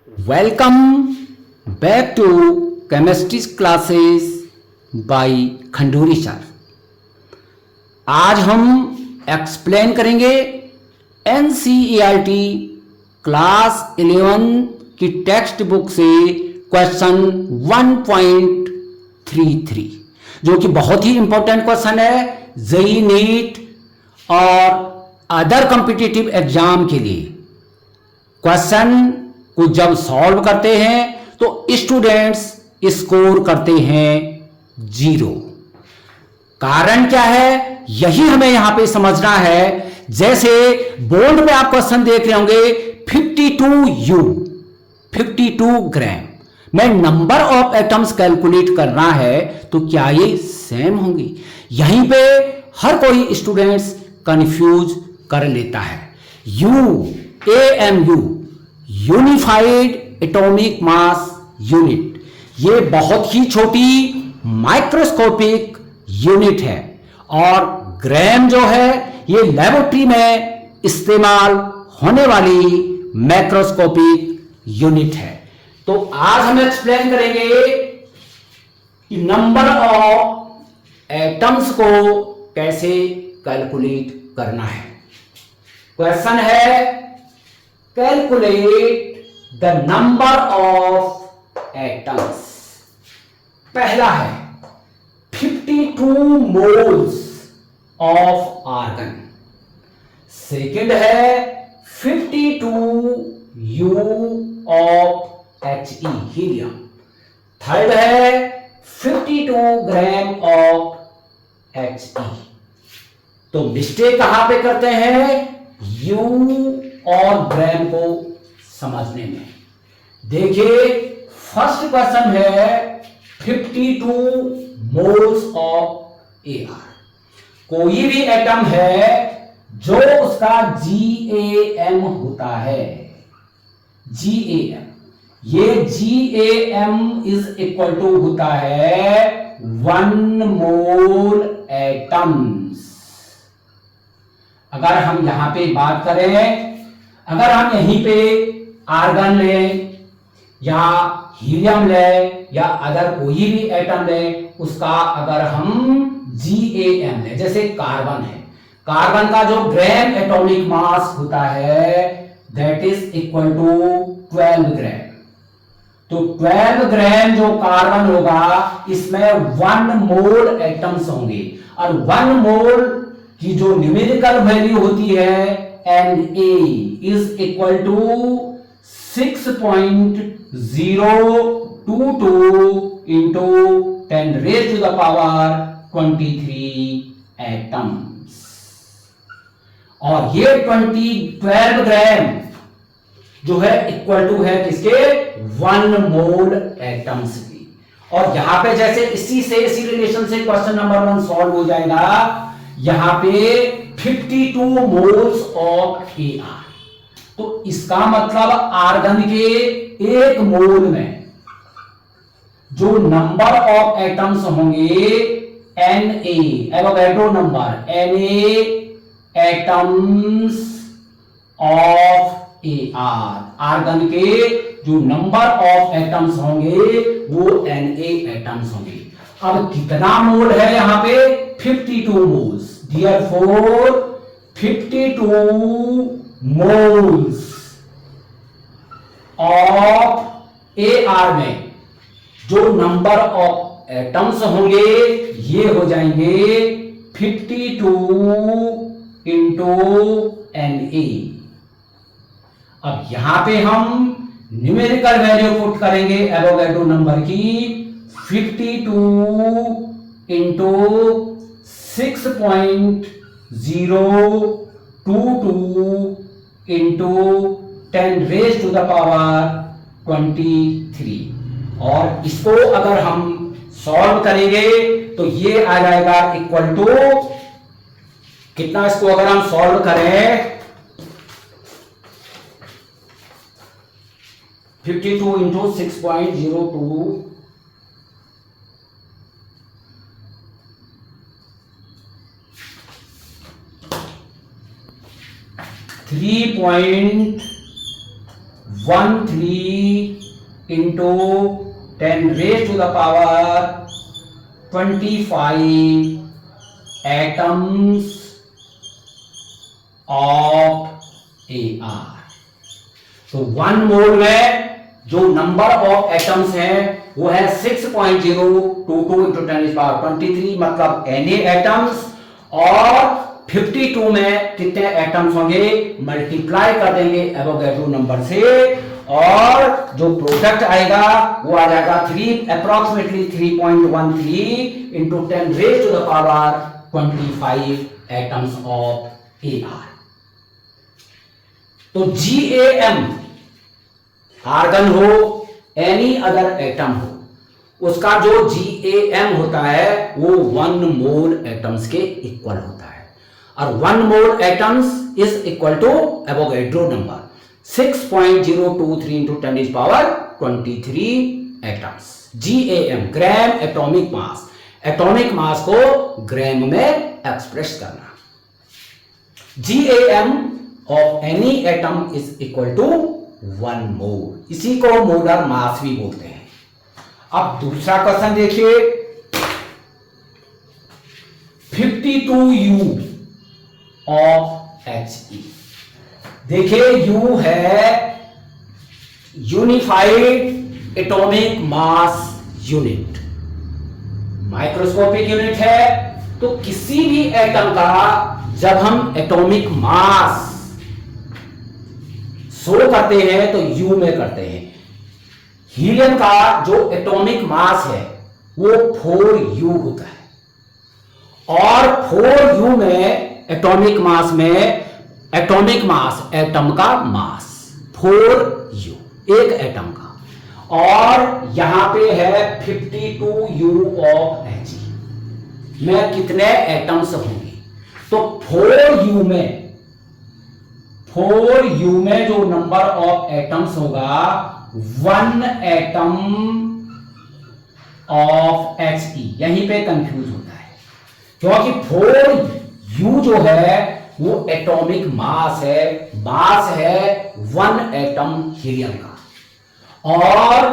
Welcome back to chemistry classes by Khanduri sir. आज हम explain करेंगे एनसीईआरटी क्लास 11 की टेक्स्ट बुक से क्वेश्चन 1.33 जो कि बहुत ही इंपॉर्टेंट क्वेश्चन है जेईई नीट और अदर कॉम्पिटिटिव एग्जाम के लिए। क्वेश्चन को जब सॉल्व करते हैं तो स्टूडेंट्स स्कोर करते हैं 0। कारण क्या है यही हमें यहां पे समझना है। जैसे बोर्ड में आप क्वेश्चन देख रहे होंगे 52 ग्राम में नंबर ऑफ एटम्स कैलकुलेट करना है तो क्या ये सेम होंगी? यहीं पे हर कोई स्टूडेंट्स कंफ्यूज कर लेता है। AMU unified atomic mass unit, ये बहुत ही छोटी माइक्रोस्कोपिक यूनिट है और ग्राम जो है ये लेबोरेटरी में इस्तेमाल होने वाली मैक्रोस्कोपिक यूनिट है। तो आज हम एक्सप्लेन करेंगे कि नंबर ऑफ एटम्स को कैसे कैलकुलेट करना है। क्वेश्चन है calculate the number of atoms. पहला है 52 मोल्स ऑफ आर्गन। सेकंड है 52 U of He helium. Third है 52 ग्राम ऑफ He। तो मिस्टेक कहां पे करते हैं? U और ग्राम को समझने में। देखिए फर्स्ट क्वेश्चन है 52 मोल्स ऑफ Ar। कोई भी एटम है जो उसका GAM होता है, GAM, ये GAM इज इक्वल टू होता है 1 मोल एटम्स। अगर हम यहां पे बात करें, अगर हम यहीं पे आर्गन लें या हीलियम लें या अदर कोई भी एटम लें, उसका अगर हम GAM लें, जैसे कार्बन है, कार्बन का जो ग्राम एटॉमिक मास होता है दैट इज इक्वल टू 12 ग्राम। तो 12 ग्राम जो कार्बन होगा इसमें 1 मोल एटम्स होंगे और 1 मोल की जो न्यूमेरिकल वैल्यू होती है Na is equal to 6.022 into 10 raise to the power 23 atoms. और ये 12 ग्राम जो है इक्वल टू है किसके? 1 मोल एटम्स की। और यहां पे जैसे इसी रिलेशन से क्वेश्चन नंबर 1 सॉल्व हो जाएगा। यहां पे 52 मोल्स ऑफ Ar, तो इसका मतलब आर्गन के 1 मोल में जो नंबर ऑफ एटम्स होंगे Na, Avogadro number Na atoms of Ar, argon के जो नंबर ऑफ एटम्स होंगे वो Na एटम्स होंगे। अब कितना मोल है यहां पे? 52 moles. Therefore 52 moles of Ar में जो नंबर ऑफ एटम्स होंगे ये हो जाएंगे 52 इंटू Na। अब यहां पे हम न्यूमेरिकल वैल्यू पुट करेंगे एवोगैड्रो नंबर की 52 into 6.022 into 10 raise to the power 23। और इसको अगर हम सॉल्व करेंगे तो ये आ जाएगा इक्वल टू कितना? इसको अगर हम सॉल्व करें 52 into 6.02 3.1 13 into 10 raised to the power 25 atoms of AR। तो 1 मोल में जो नंबर ऑफ एटम्स हैं वो है 6.022 into 10 power 23, मतलब Na एटम्स, और 52 में कितने एटम्स होंगे मल्टीप्लाई कर देंगे एवोगैड्रो नंबर से, और जो प्रोडक्ट आएगा वो आ जाएगा approximately 3.13 into 10 raised to the power 25 atoms of AR। तो GAM आर्गन हो एनी अदर एटम हो, उसका जो GAM होता है वो 1 मोल एटम्स के इक्वल होता है, और 1 mole atoms is equal to Avogadro number 6.023 into 10 power 23 atoms. GAM gram atomic mass, atomic mass को ग्राम में एक्सप्रेस करना। GAM of any atom is equal to 1 mole, इसी को मोलर मास भी बोलते हैं। अब दूसरा क्वेश्चन देखिए, 52U ऑफ He। देखिए U है unified atomic mass unit, microscopic unit है। तो किसी भी एटम का जब हम एटॉमिक मास शो करते हैं तो U में करते हैं। हीलियम का जो एटॉमिक मास है वो 4U होता है, और 4U में एटॉमिक मास में एटॉमिक मास एटम का मास 4U एक एटम का, और यहां पे है 52U ऑफ He में कितने एटम्स होंगे। तो 4U में जो नंबर ऑफ एटम्स होगा 1 एटम ऑफ He, यहीं पे कंफ्यूज होता है, क्योंकि 4U जो है वो एटॉमिक मास है 1 एटम हीलियम का, और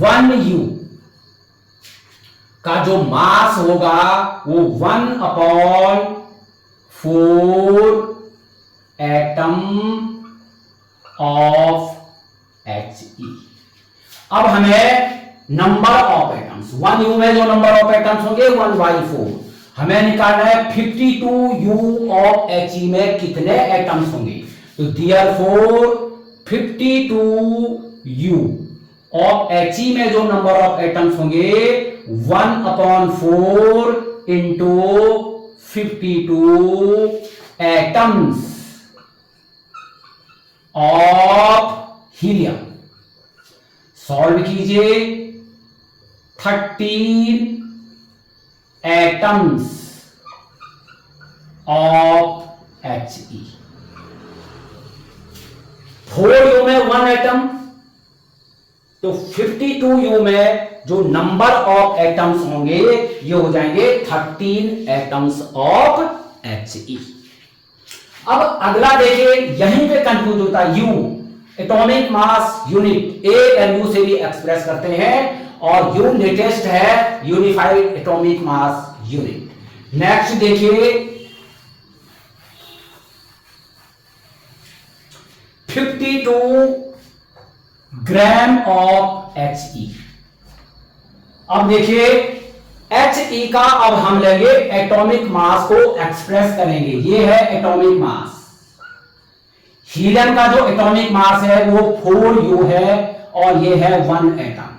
1U का जो मास होगा वो 1/4 एटम ऑफ He। अब हमें नंबर ऑफ एटम्स 1U में जो नंबर ऑफ एटम्स होंगे 1/4 हमें निकालना है। 52U ऑफ He में कितने एटम्स होंगे, तो देयरफॉर 52U ऑफ He में जो नंबर ऑफ एटम्स होंगे 1/4 into 52 atoms of helium. Solve कीजिए, 13 एटम्स ऑफ He। 4U में 1 एटम, तो 52U में जो नंबर ऑफ एटम्स होंगे ये हो जाएंगे 13 एटम्स ऑफ He। अब अगला देखिए, यहीं पे कंफ्यूज होता है। U atomic mass unit AMU से भी एक्सप्रेस करते हैं, और U लेटेस्ट है unified atomic mass unit. Next देखिए 52 ग्राम ऑफ He। अब देखिए He का अब हम लेंगे एटॉमिक मास को एक्सप्रेस करेंगे। ये है एटॉमिक मास। हीलियम का जो एटॉमिक मास है वो 4U है, और ये है 1 एटम।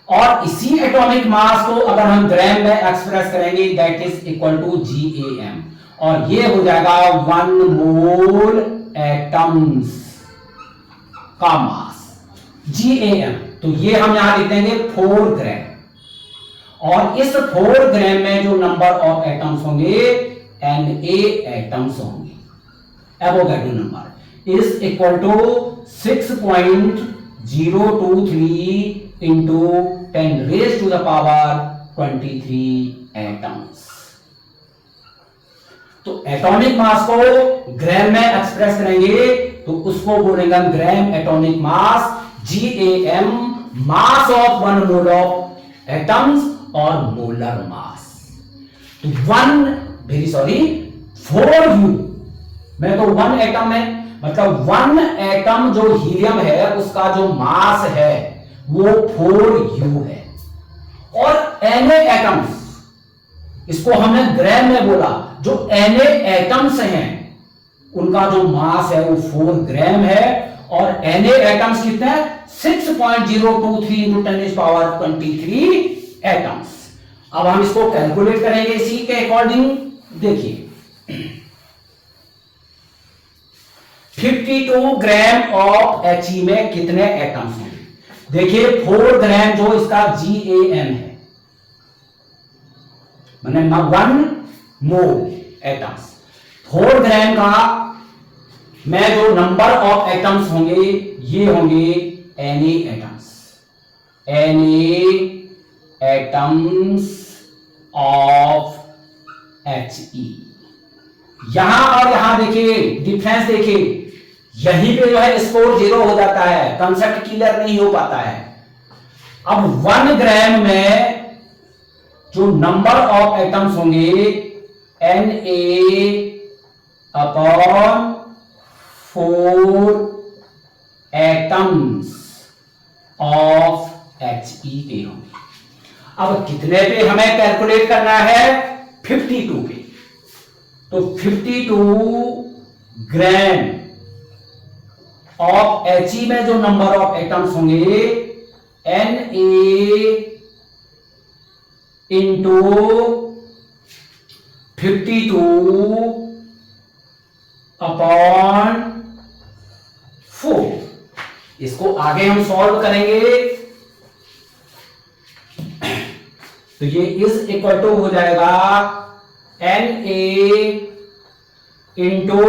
और इसी एटॉमिक मास को अगर हम ग्राम में एक्सप्रेस करेंगे that is equal to GAM, और ये हो जाएगा 1 मोल एटम्स का मास GAM। तो ये हम यहां लिख देंगे 4 ग्राम, और इस 4 ग्राम में जो नंबर ऑफ एटम्स होंगे Na एटम्स होंगे। Avogadro number is equal to 6.023 into 10 raise to the power 23 atoms. तो एटॉमिक मास को ग्राम में एक्सप्रेस करेंगे तो उसको बोलेंगे हम gram atomic mass, GAM, mass of one mole of atoms और मोलर मास। तो 4U में तो 1 एटम है, मतलब 1 एटम जो हीलियम है उसका जो मास है वो 4U है। और Na एटम्स, इसको हमने ग्राम में बोला, जो Na एटम्स हैं उनका जो मास है वो 4 ग्राम है। और Na एटम्स कितने हैं? 6.023 into 10⁻23 एटम्स। अब हम इसको कैलकुलेट करेंगे इसी के अकॉर्डिंग। देखिए 52 ग्राम ऑफ He में कितने एटम्स हैं? देखिए 4 ग्राम जो इसका GAM है, मैंने 1 मोल एटम्स, 4 ग्राम का में जो नंबर ऑफ एटम्स होंगे ये होंगे Na atoms, Na atoms of He। यहां और यहां देखिए डिफरेंस, देखिए यहीं पे जो है स्कोर 0 हो जाता है, कंसेप्ट क्लियर नहीं हो पाता है। अब 1 ग्राम में जो नंबर ऑफ एटम्स होंगे Na/4 एटम्स ऑफ He होंगे। अब कितने पे हमें कैलकुलेट करना है? 52 पे। तो 52 ग्राम ऑफ He में जो नंबर ऑफ एटम्स होंगे Na इंटू 52/4। इसको आगे हम सॉल्व करेंगे तो ये इज इक्वल टू हो जाएगा Na into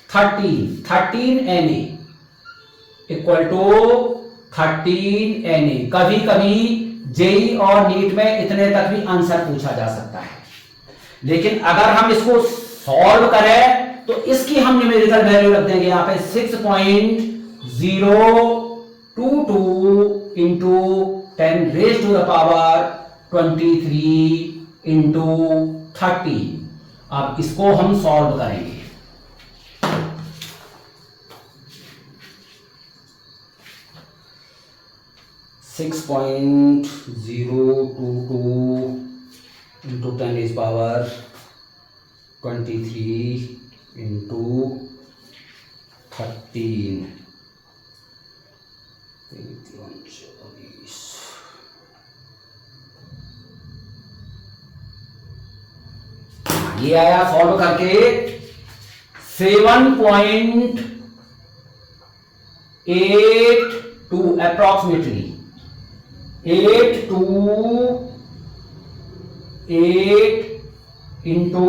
13 Na equal to 13 Na। कभी कभी जेई और नीट में इतने तक भी आंसर पूछा जा सकता है, लेकिन अगर हम इसको सॉल्व करें तो इसकी हम न्यूमेरिकल वैल्यू रख देंगे यहां पे 6.022 इंटू 10⁻23 इंटू 13। अब इसको हम सॉल्व करेंगे। सिक्स 6.022 इंटू 10⁻23 इंटू 13, ये आया सॉल्व करके 7.82 अप्रोक्सीमेटली 828 इंटू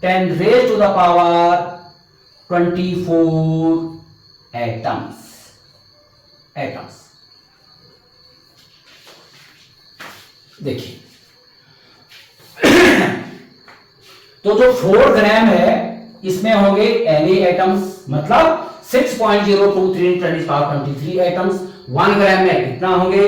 10⁻24 एटम्स। देखिए तो जो 4 ग्राम है इसमें होंगे Na एटम्स, मतलब 6.023 10⁻23 एटम्स। 1 ग्राम में कितना होंगे?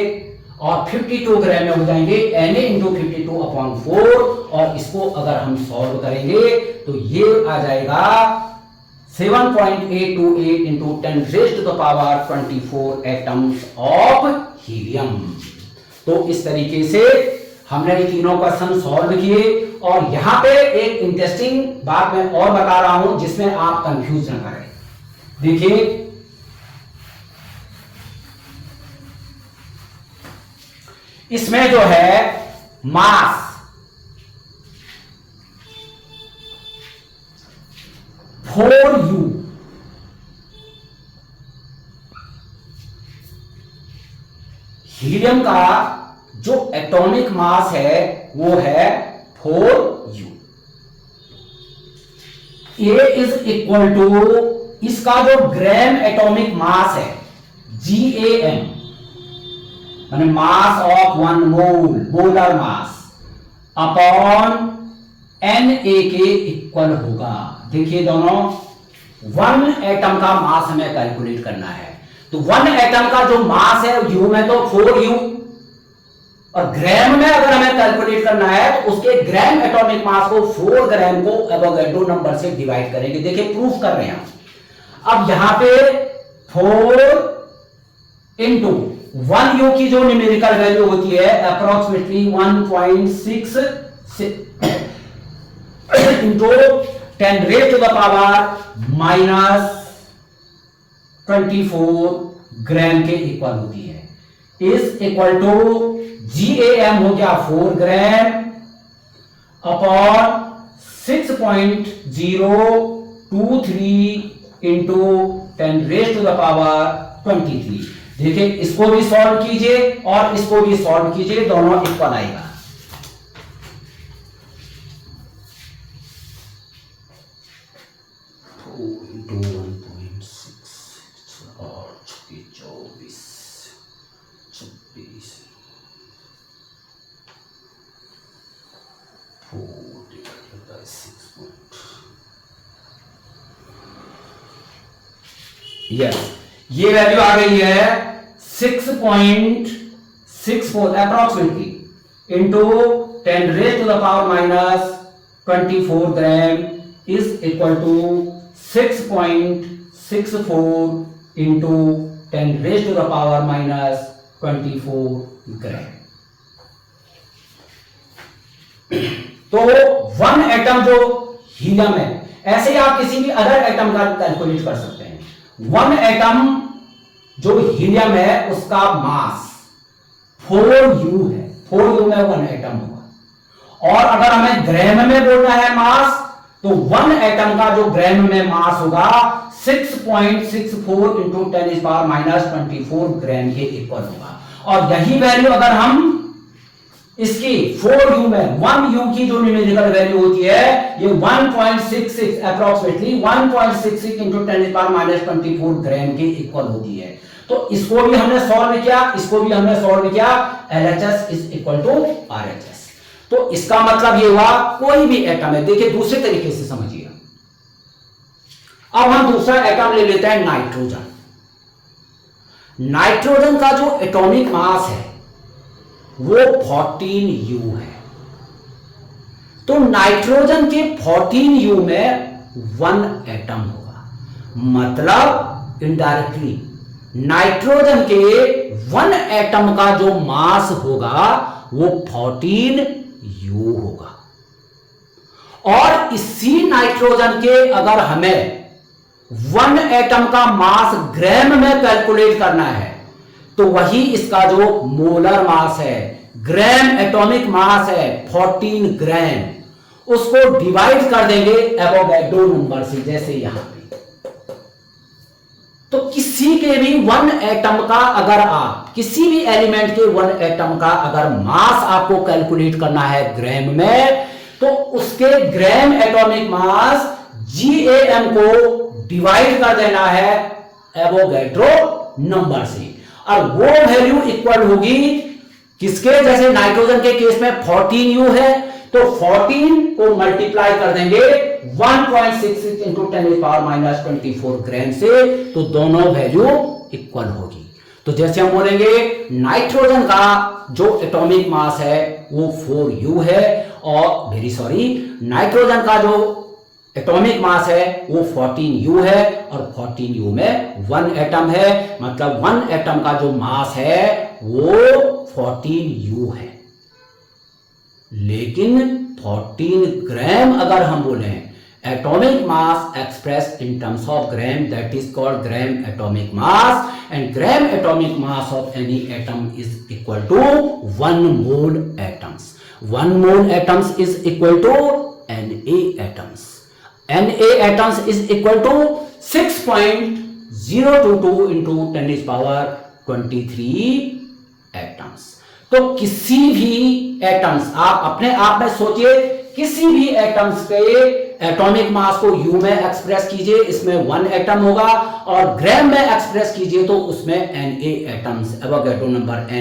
और 52 ग्राम में हो जाएंगे Na इंटू 52/4। और इसको अगर हम सॉल्व करेंगे तो ये आ जाएगा 7.828 इंटू 10⁻24 एटम्स ऑफ हीलियम। तो इस तरीके से हमने ये तीनों क्वेश्चन सॉल्व किए। और यहां पे एक इंटरेस्टिंग बात मैं और बता रहा हूं जिसमें आप कंफ्यूज न करें। देखिए इसमें जो है मास 4U, हीलियम का जो एटॉमिक मास है वो है 4U। A is equal to इसका जो ग्राम एटॉमिक मास है GAM, माने mass of 1 mole, molar mass, upon Na के इक्वल होगा। देखिए दोनों वन एटम का मास हमें कैलकुलेट करना है। तो वन एटम का जो मास है यू में तो 4u, और ग्राम में अगर हमें कैलकुलेट करना है तो उसके ग्राम एटॉमिक मास को 4 ग्राम को एवोगैड्रो नंबर से डिवाइड करेंगे। देखिए प्रूफ कर रहे हैं। अब यहां पे 4 इंटू 1u की जो न्यूमेरिकल वैल्यू होती है approximately 1.6 into 10 raise to the power minus 24 gram के इक्वल होती है, इज इक्वल टू GAM हो गया 4 gram upon 6.023 into 10 raise to the power 23। देखिए इसको भी सॉल्व कीजिए और इसको भी सॉल्व कीजिए, दोनों इक्वल आएगा। यस, ये वैल्यू आ गई है 6.64 approximately into 10 raise to the power minus 24 gram is equal to 6.64 into 10 raise to the power minus 24 gram. तो वन एटम जो हीलियम है, ऐसे ही आप किसी भी अदर एटम का कैलकुलेट कर सकते हैं। वन एटम जो हीलियम है उसका मास 4u है, 4u में वन एटम होगा। और अगर हमें ग्राम में बोलना है मास, तो वन एटम का जो ग्राम में मास होगा 6.64 इंटू 10 पावर माइनस 24 ग्राम के इक्वल होगा। और यही वैल्यू अगर हम इसकी 4u में 1u की जो न्यूमेरिकल वैल्यू होती है ये 1.66 approximately 1.66 into 10 power minus 24 gram के इक्वल होती है। तो इसको भी हमने सॉल्व किया, इसको भी हमने सॉल्व किया, LHS is equal to RHS। तो इसका मतलब ये हुआ कोई भी एटम है, देखिए दूसरे तरीके से समझिए। अब हम दूसरा एटम ले लेते हैं नाइट्रोजन। नाइट्रोजन का जो एटॉमिक मास है वो 14u है। तो नाइट्रोजन के 14u में 1 एटम होगा, मतलब इनडायरेक्टली नाइट्रोजन के 1 एटम का जो मास होगा वो 14u होगा। और इसी नाइट्रोजन के अगर हमें 1 एटम का मास ग्राम में कैलकुलेट करना है तो वही इसका जो मोलर मास है, ग्राम एटॉमिक मास है 14 ग्राम, उसको डिवाइड कर देंगे एवोगैड्रो नंबर से, जैसे यहां पे। तो किसी के भी 1 एटम का अगर आप किसी भी एलिमेंट के 1 एटम का अगर मास आपको कैलकुलेट करना है ग्राम में, तो उसके ग्राम एटॉमिक मास GAM को डिवाइड कर देना है एवोगैड्रो नंबर से। और वो वैल्यू इक्वल होगी किसके, जैसे नाइट्रोजन के केस में 14u है, तो 14 को मल्टीप्लाई कर देंगे 1.66 इंटू 10 पावर माइनस 24 ग्राम से, तो दोनों वैल्यू इक्वल होगी। तो जैसे हम बोलेंगे नाइट्रोजन का जो एटॉमिक मास है वो 4u है, और नाइट्रोजन का जो एटॉमिक मास है वो 14u है, और 14u में 1 एटम है, मतलब 1 एटम का जो मास है वो 14u है। लेकिन 14 ग्राम अगर हम बोले atomic mass express in terms of gram, that is called gram atomic mass, and gram atomic mass of any atom is equal to 1 mole atoms. 1 mole atoms is equal to Na atoms. Na atoms is equal to 6.022 into 10 power 23 atoms. तो किसी भी atoms, आप अपने आप में सोचिए, किसी भी एटम्स के एटॉमिक मास को u में एक्सप्रेस कीजिए, इसमें 1 एटम होगा, और ग्राम में एक्सप्रेस कीजिए तो उसमें Na atoms, Avogadro number Na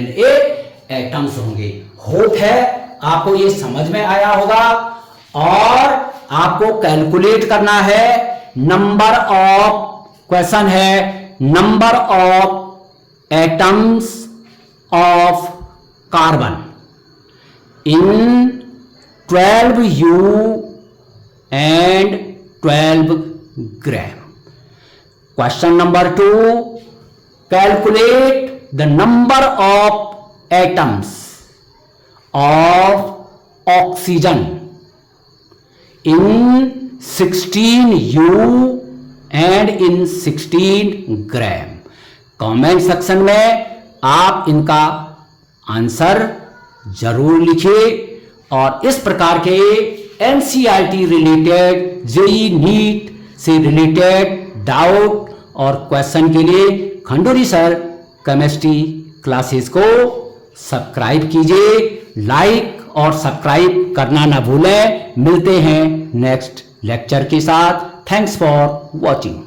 atoms होंगे। होप है आपको ये समझ में आया होगा। और आपको कैलकुलेट करना है नंबर ऑफ, क्वेश्चन है number of atoms of carbon in 12U and 12 gram. Question number 2, calculate the number of atoms of oxygen in 16U and in 16 gram. Comment section में आप इनका आंसर जरूर लिखिए और इस प्रकार के एनसीईआरटी रिलेटेड, जेईई नीट से रिलेटेड डाउट और क्वेश्चन के लिए खंडूरी सर केमिस्ट्री क्लासेस को सब्सक्राइब कीजिए, लाइक और सब्सक्राइब करना ना भूलें। मिलते हैं नेक्स्ट लेक्चर के साथ। Thanks for watching.